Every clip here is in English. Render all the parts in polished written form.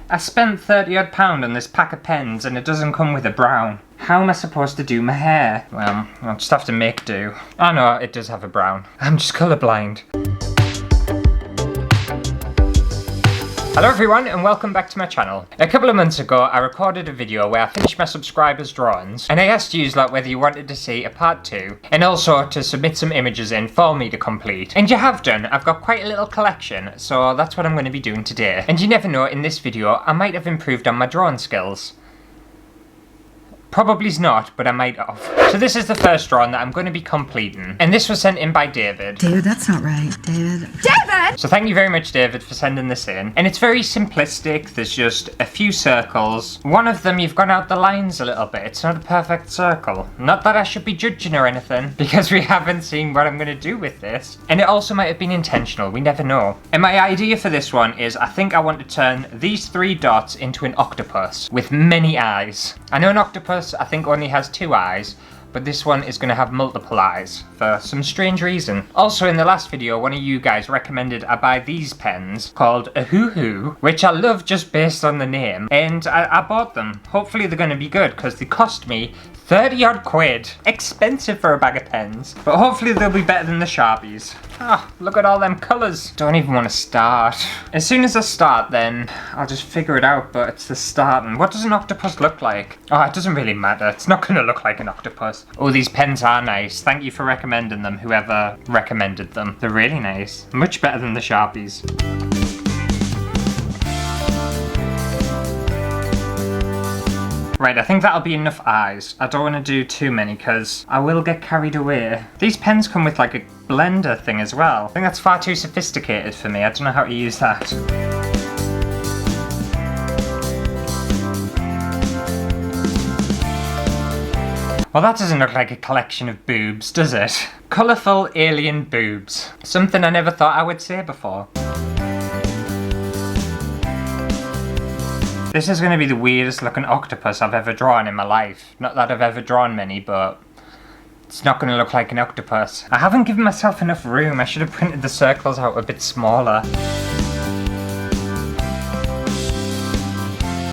I spent £30 odd on this pack of pens and it doesn't come with a brown. How am I supposed to do my hair? Well, I'll just have to make do. Oh no, it does have a brown. I'm just colourblind. Hello everyone and welcome back to my channel. A couple of months ago I recorded a video where I finished my subscribers' drawings and I asked you lot whether you wanted to see a part 2 and also to submit some images in for me to complete. And you have done. I've got quite a little collection, so that's what I'm going to be doing today. And you never know, in this video I might have improved on my drawing skills. Probably's not, but I might have. So this is the first drawing that I'm going to be completing. And this was sent in by David. David, that's not right. David! David! So thank you very much, David, for sending this in. And it's very simplistic. There's just a few circles. One of them, you've gone out the lines a little bit. It's not a perfect circle. Not that I should be judging or anything, because we haven't seen what I'm going to do with this. And it also might have been intentional. We never know. And my idea for this one is I think I want to turn these 3 dots into an octopus with many eyes. I know an octopus I think only has 2 eyes, but this one is going to have multiple eyes for some strange reason. Also in the last video, one of you guys recommended I buy these pens called a Hoo Hoo, which I love just based on the name, and I bought them. Hopefully they're going to be good because they cost me 30 odd quid. Expensive for a bag of pens, but hopefully they'll be better than the Sharpies. Ah, look at all them colours. Don't even want to start. As soon as I start then, I'll just figure it out, but it's the starting. What does an octopus look like? Oh, it doesn't really matter. It's not going to look like an octopus. Oh, these pens are nice. Thank you for recommending them, whoever recommended them. They're really nice. Much better than the Sharpies. Right, I think that'll be enough eyes. I don't want to do too many because I will get carried away. These pens come with like a blender thing as well. I think that's far too sophisticated for me. I don't know how to use that. Well, that doesn't look like a collection of boobs, does it? Colourful alien boobs. Something I never thought I would say before. This is going to be the weirdest looking octopus I've ever drawn in my life. Not that I've ever drawn many, but it's not going to look like an octopus. I haven't given myself enough room. I should have printed the circles out a bit smaller.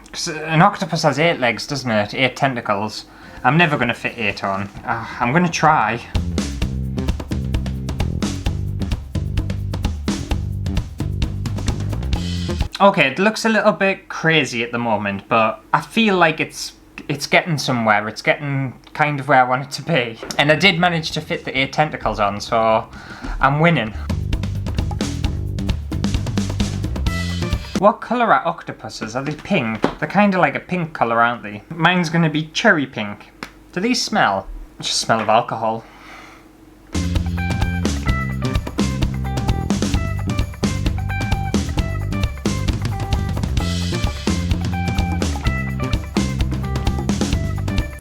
Because an octopus has 8 legs, doesn't it? 8 tentacles. I'm never going to fit 8 on. I'm going to try. Okay, it looks a little bit crazy at the moment, but I feel like it's getting somewhere. It's getting kind of where I want it to be. And I did manage to fit the 8 tentacles on, so I'm winning. What colour are octopuses? Are they pink? They're kind of like a pink colour, aren't they? Mine's going to be cherry pink. Do these smell? I just smell of alcohol.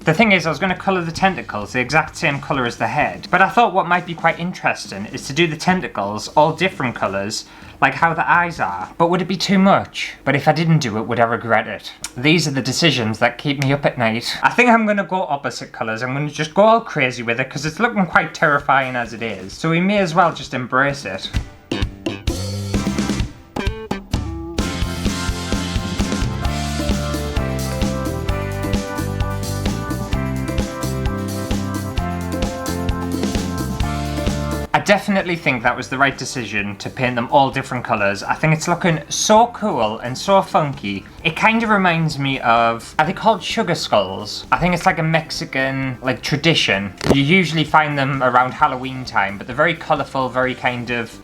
The thing is, I was going to colour the tentacles the exact same colour as the head, but I thought what might be quite interesting is to do the tentacles all different colours, like how the eyes are. But would it be too much? But if I didn't do it, would I regret it? These are the decisions that keep me up at night. I think I'm going to go opposite colours. I'm going to just go all crazy with it because it's looking quite terrifying as it is. So we may as well just embrace it. I definitely think that was the right decision to paint them all different colours. I think it's looking so cool and so funky. It kind of reminds me of, are they called sugar skulls? I think it's like a Mexican tradition. You usually find them around Halloween time, but they're very colourful, very kind of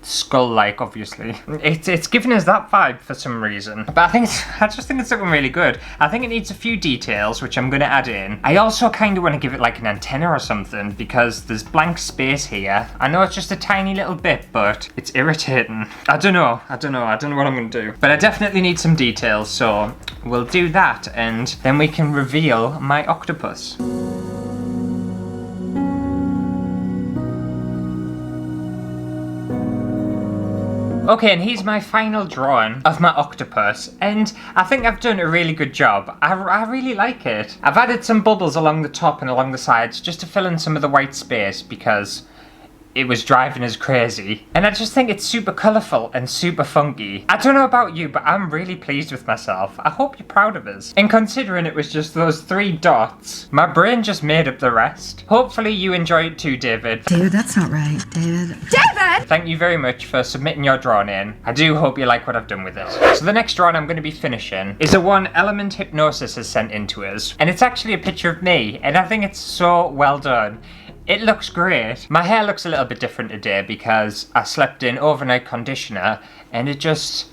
skull-like, obviously. It's giving us that vibe for some reason. But I just think it's looking really good. I think it needs a few details, which I'm going to add in. I also kind of want to give it like an antenna or something, because there's blank space here. I know it's just a tiny little bit, but it's irritating. I don't know what I'm going to do. But I definitely need some details, so we'll do that, and then we can reveal my octopus. Okay, and here's my final drawing of my octopus, and I think I've done a really good job. I really like it. I've added some bubbles along the top and along the sides just to fill in some of the white space because it was driving us crazy. And I just think it's super colourful and super funky. I don't know about you, but I'm really pleased with myself. I hope you're proud of us. And considering it was just those 3 dots, my brain just made up the rest. Hopefully you enjoy it too, David. David, that's not right. David. David! Thank you very much for submitting your drawing in. I do hope you like what I've done with it. So the next drawing I'm going to be finishing is a one Element Hypnosis has sent in to us. And it's actually a picture of me, and I think it's so well done. It looks great. My hair looks a little bit different today because I slept in overnight conditioner and it just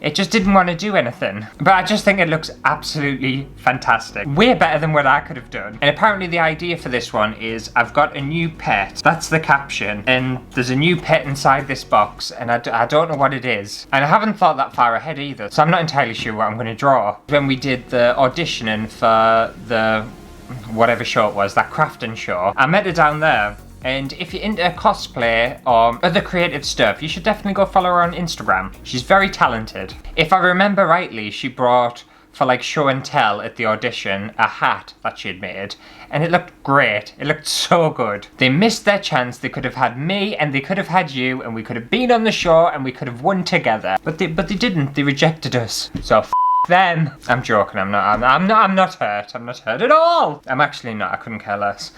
didn't want to do anything. But I just think it looks absolutely fantastic. Way better than what I could have done. And apparently the idea for this one is I've got a new pet. That's the caption. And there's a new pet inside this box and I don't know what it is. And I haven't thought that far ahead either. So I'm not entirely sure what I'm going to draw. When we did the auditioning for the whatever show it was, that crafting show, I met her down there. And if you're into cosplay or other creative stuff, you should definitely go follow her on Instagram. She's very talented. If I remember rightly, she brought, for like show and tell at the audition, a hat that she'd made. And it looked great. It looked so good. They missed their chance. They could have had me and they could have had you and we could have been on the show and we could have won together. But they didn't. They rejected us. So them. I'm joking. I'm not hurt. I'm not hurt at all. I'm actually not. I couldn't care less.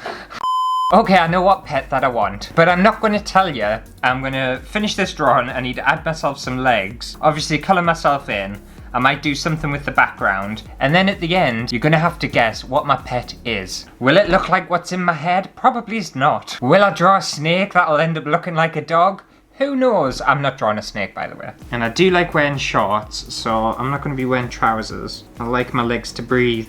Okay, I know what pet that I want, but I'm not going to tell you. I'm going to finish this drawing. I need to add myself some legs. Obviously, colour myself in. I might do something with the background. And then at the end, you're going to have to guess what my pet is. Will it look like what's in my head? Probably not. Will I draw a snake that'll end up looking like a dog? Who knows? I'm not drawing a snake, by the way. And I do like wearing shorts, so I'm not going to be wearing trousers. I like my legs to breathe.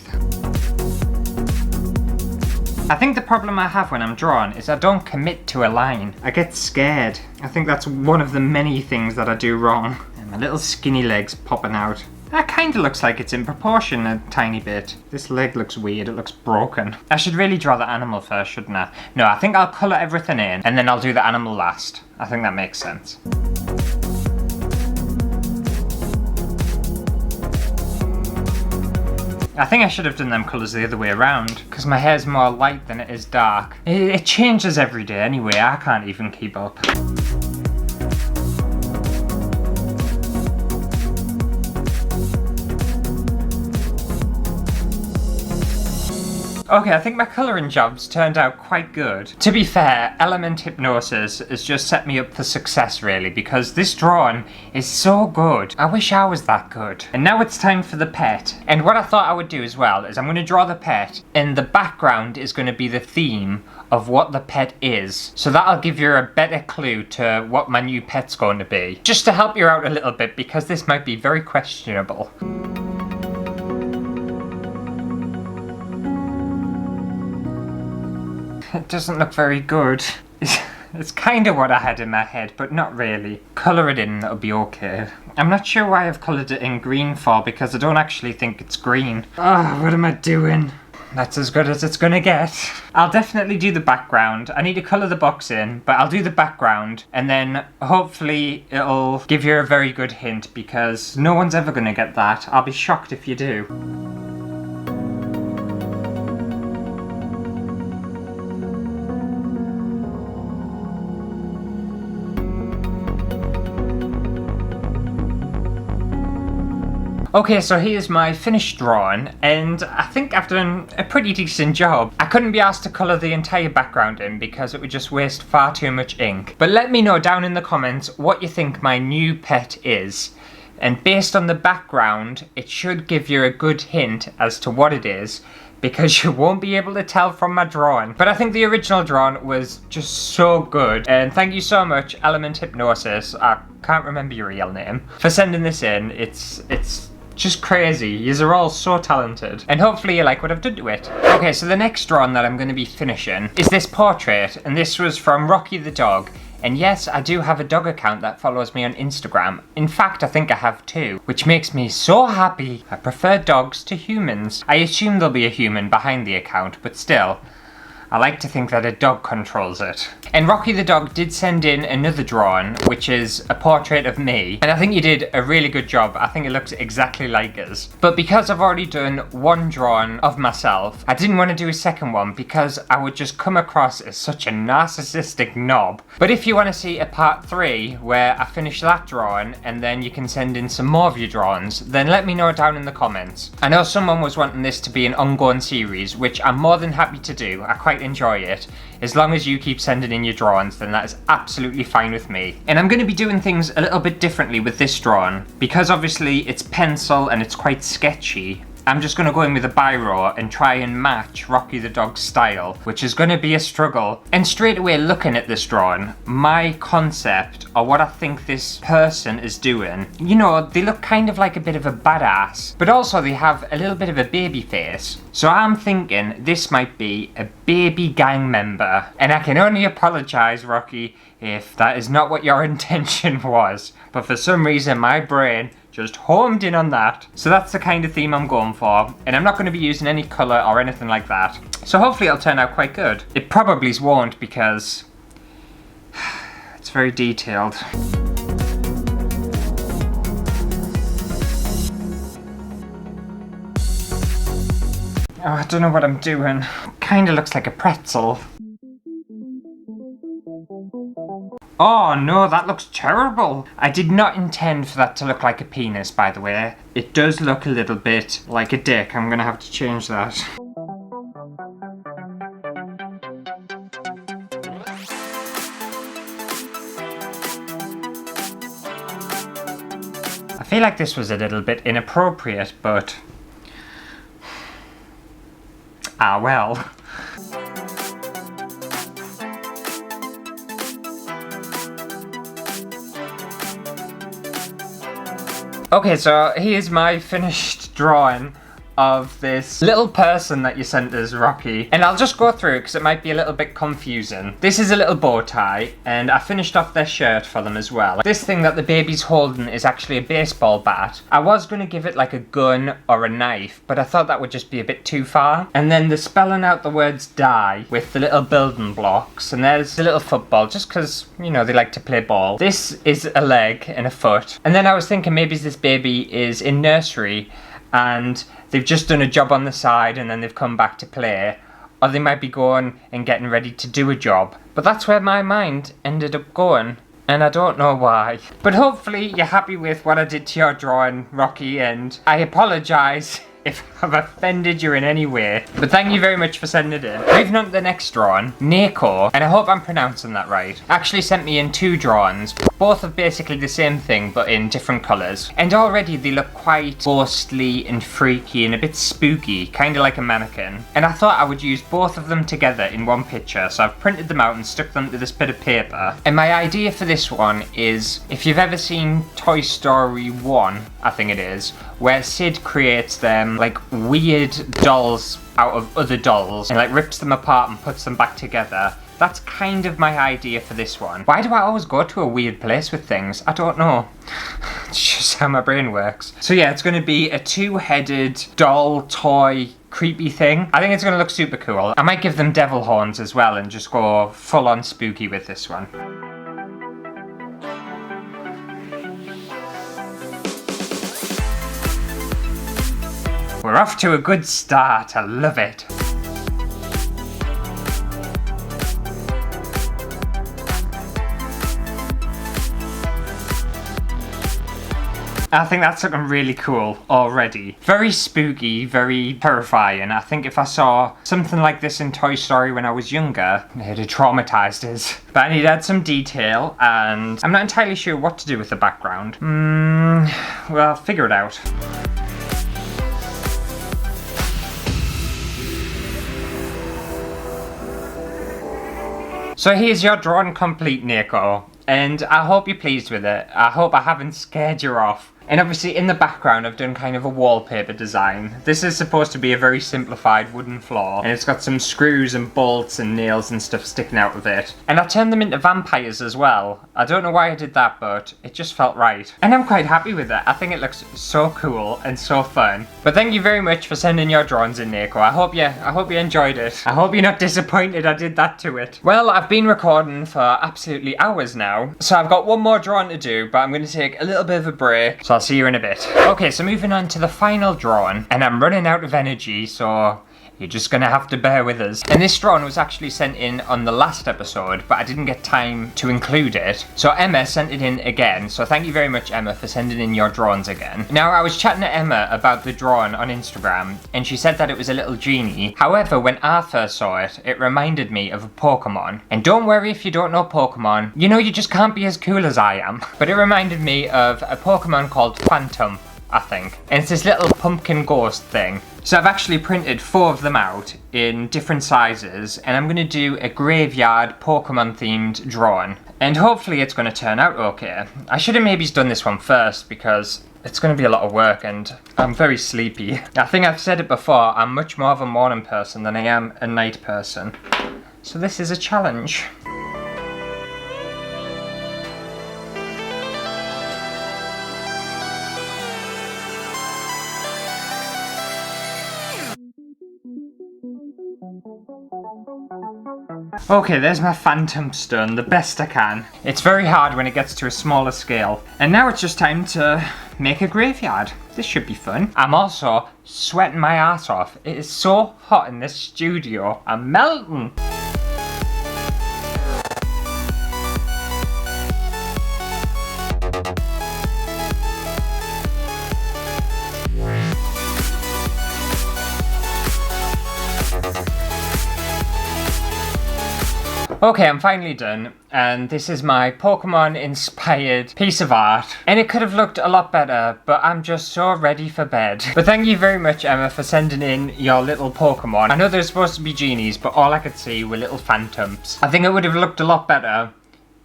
I think the problem I have when I'm drawing is I don't commit to a line. I get scared. I think that's one of the many things that I do wrong. And my little skinny legs popping out. That kind of looks like it's in proportion a tiny bit. This leg looks weird, it looks broken. I should really draw the animal first, shouldn't I? No, I think I'll colour everything in and then I'll do the animal last. I think that makes sense. I think I should have done them colours the other way around, because my hair's more light than it is dark. It changes every day anyway, I can't even keep up. Okay, I think my colouring jobs turned out quite good. To be fair, Element Hypnosis has just set me up for success really, because this drawing is so good. I wish I was that good. And now it's time for the pet. And what I thought I would do as well is I'm going to draw the pet, and the background is going to be the theme of what the pet is. So that'll give you a better clue to what my new pet's going to be. Just to help you out a little bit, because this might be very questionable. It doesn't look very good. It's kind of what I had in my head, but not really. Colour it in, that'll be okay. I'm not sure why I've coloured it in green for, because I don't actually think it's green. Oh, what am I doing? That's as good as it's gonna get. I'll definitely do the background. I need to colour the box in, but I'll do the background, and then hopefully it'll give you a very good hint, because no one's ever gonna get that. I'll be shocked if you do. Okay, so here's my finished drawing, and I think I've done a pretty decent job. I couldn't be asked to colour the entire background in because it would just waste far too much ink. But let me know down in the comments what you think my new pet is. And based on the background, it should give you a good hint as to what it is, because you won't be able to tell from my drawing. But I think the original drawing was just so good. And thank you so much, Element Hypnosis, I can't remember your real name, for sending this in. It's just crazy. Yous are all so talented. And hopefully you like what I've done to it. Okay, so the next drawing that I'm going to be finishing is this portrait, and this was from Rocky the dog. And yes, I do have a dog account that follows me on Instagram. In fact, I think I have 2, which makes me so happy. I prefer dogs to humans. I assume there'll be a human behind the account, but still, I like to think that a dog controls it. And Rocky the dog did send in another drawing, which is a portrait of me. And I think you did a really good job. I think it looks exactly like us. But because I've already done one drawing of myself, I didn't want to do a second one because I would just come across as such a narcissistic knob. But if you want to see a part 3 where I finish that drawing and then you can send in some more of your drawings, then let me know down in the comments. I know someone was wanting this to be an ongoing series, which I'm more than happy to do. I quite enjoy it. As long as you keep sending in your drawings, then that is absolutely fine with me. And I'm going to be doing things a little bit differently with this drawing, because obviously it's pencil and it's quite sketchy. I'm just going to go in with a biro and try and match Rocky the dog's style, which is going to be a struggle. And straight away looking at this drawing, my concept, or what I think this person is doing, you know, they look kind of like a bit of a badass, but also they have a little bit of a baby face. So I'm thinking this might be a baby gang member. And I can only apologise, Rocky, if that is not what your intention was. But for some reason my brain just homed in on that. So that's the kind of theme I'm going for. And I'm not going to be using any colour or anything like that. So hopefully it'll turn out quite good. It probably won't because it's very detailed. Oh, I don't know what I'm doing. Kinda looks like a pretzel. Oh no, that looks terrible. I did not intend for that to look like a penis, by the way. It does look a little bit like a dick. I'm gonna have to change that. I feel like this was a little bit inappropriate, but... ah well. Okay, so here's my finished drawing of this little person that you sent us, Rocky. And I'll just go through it because it might be a little bit confusing. This is a little bow tie, and I finished off their shirt for them as well. This thing that the baby's holding is actually a baseball bat. I was going to give it like a gun or a knife, but I thought that would just be a bit too far. And then they're spelling out the words die with the little building blocks, and there's a little football just because, you know, they like to play ball. This is a leg and a foot. And then I was thinking maybe this baby is in nursery and they've just done a job on the side and then they've come back to play, or they might be going and getting ready to do a job. But that's where my mind ended up going, and I don't know why. But hopefully you're happy with what I did to your drawing, Rocky, and I apologise if I've offended you in any way. But thank you very much for sending it in. Moving on to the next drawing, Neko, and I hope I'm pronouncing that right, actually sent me in 2 drawings, both of basically the same thing but in different colours. And already they look quite ghostly and freaky and a bit spooky, kind of like a mannequin. And I thought I would use both of them together in one picture, so I've printed them out and stuck them to this bit of paper. And my idea for this one is, if you've ever seen Toy Story 1, I think it is, where Sid creates them like weird dolls out of other dolls and like rips them apart and puts them back together. That's kind of my idea for this one. Why do I always go to a weird place with things? I don't know. It's just how my brain works. So yeah, it's going to be a 2-headed doll toy creepy thing. I think it's going to look super cool. I might give them devil horns as well and just go full on spooky with this one. We're off to a good start. I love it. I think that's looking really cool already. Very spooky, very terrifying. I think if I saw something like this in Toy Story when I was younger, it'd have traumatized us. But I need to add some detail, and I'm not entirely sure what to do with the background. Well, I'll figure it out. So here's your drawing complete, Neko. And I hope you're pleased with it. I hope I haven't scared you off. And obviously in the background I've done kind of a wallpaper design. This is supposed to be a very simplified wooden floor, and it's got some screws and bolts and nails and stuff sticking out of it. And I turned them into vampires as well. I don't know why I did that, but it just felt right. And I'm quite happy with it. I think it looks so cool and so fun. But thank you very much for sending your drawings in, Nico. I hope you enjoyed it. I hope you're not disappointed I did that to it. Well, I've been recording for absolutely hours now, so I've got one more drawing to do, but I'm going to take a little bit of a break, so I'll see you in a bit. Okay, so moving on to the final drawing, and I'm running out of energy, so you're just gonna have to bear with us. And this drawing was actually sent in on the last episode, but I didn't get time to include it. So Emma sent it in again, so thank you very much, Emma, for sending in your drawings again. Now, I was chatting to Emma about the drawing on Instagram, and she said that it was a little genie. However, when I first saw it, it reminded me of a Pokemon. And don't worry if you don't know Pokemon, you know you just can't be as cool as I am. But it reminded me of a Pokemon called Phantom, I think. And it's this little pumpkin ghost thing. So I've actually printed 4 of them out in different sizes, and I'm going to do a graveyard Pokemon themed drawing. And hopefully it's going to turn out okay. I should have maybe done this one first because it's going to be a lot of work and I'm very sleepy. I think I've said it before, I'm much more of a morning person than I am a night person. So this is a challenge. Okay, there's my phantom stone, the best I can. It's very hard when it gets to a smaller scale. And now it's just time to make a graveyard. This should be fun. I'm also sweating my ass off. It is so hot in this studio. I'm melting. Okay, I'm finally done, and this is my Pokemon-inspired piece of art. And it could have looked a lot better, but I'm just so ready for bed. But thank you very much, Emma, for sending in your little Pokemon. I know they're supposed to be genies, but all I could see were little phantoms. I think it would have looked a lot better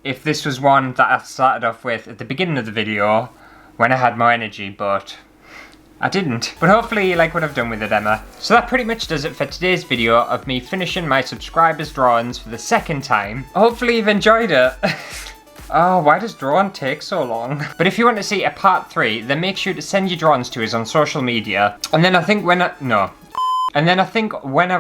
if this was one that I started off with at the beginning of the video, when I had more energy, but I didn't. But hopefully you like what I've done with it, Emma. So that pretty much does it for today's video of me finishing my subscribers' drawings for the second time. Hopefully you've enjoyed it. Oh, why does drawing take so long? But if you want to see a part 3, then make sure to send your drawings to us on social media. And then I think when I've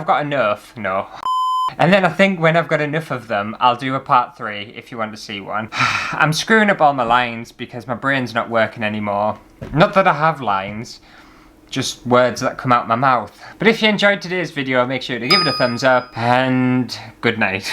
got enough, And then I think when I've got enough of them, I'll do a part 3 if you want to see one. I'm screwing up all my lines because my brain's not working anymore. Not that I have lines, just words that come out my mouth. But if you enjoyed today's video, make sure to give it a thumbs up, and good night.